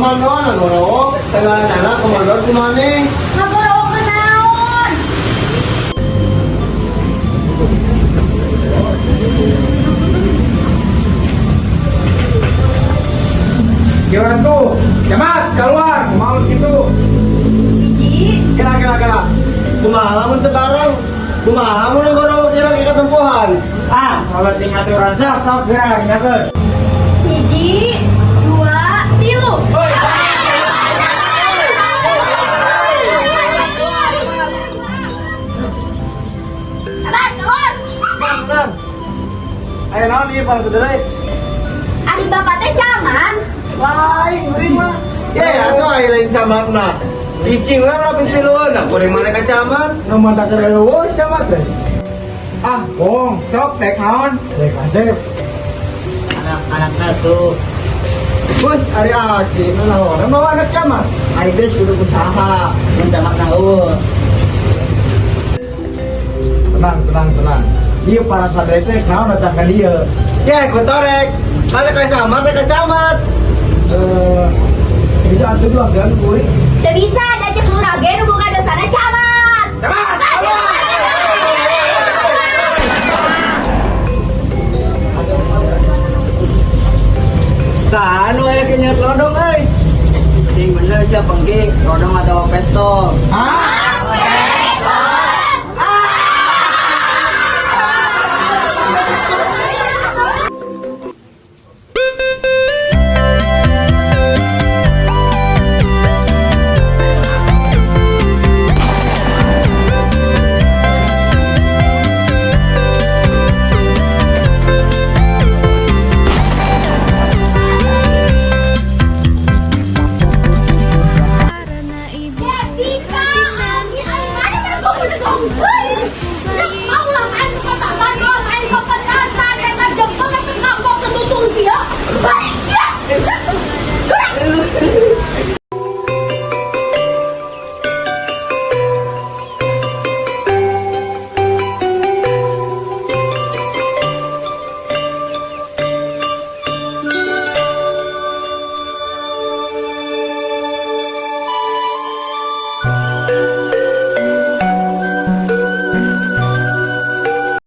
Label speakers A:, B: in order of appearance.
A: Kumanon, ano raw? Taga anak, kumanon, kumane.
B: Magaro ka naon.
A: Gimana tuh? Jamat, keluar, mau gitu.
B: Biji.
A: Kena. Kumaha mun teu bareng. Kumaha mun goro dina ketempuhan.
C: Ah, kalau tinggal aturan sok gerak nyakeun.
B: Biji. 2, 3. Sabar, keluar.
A: Bener. Ayo naon ieu para saudara.
B: Ari bapak teh caman.
A: Lain kuring mah. Ya, atuh aya lain camatna. Cicing we urang pintiluan, nah kuring mana ka camat?
C: Nomor tak terlalu sama teh.
A: Ah, bohong, sok tek naon?
C: Dek asep.
A: Anak-anakna tuh. Bos, ari aki naon? Mau anak camat. Ai geus kudu usaha, mun camat naon.
C: Tenang. Dia para sadaya teh naon datang ka dieu.
A: Ya, kutorek. Kalau ka camat, ka camat.
C: Bisa atuh dua gan kuring.
B: Teu bisa da cek lurage nu boga dosana camat.
A: Camat, Saan aya kenyat lodong euy? Ting bener siap pengki, lodong atau pesto? Hah?
B: Ya bisa. Ini mana kau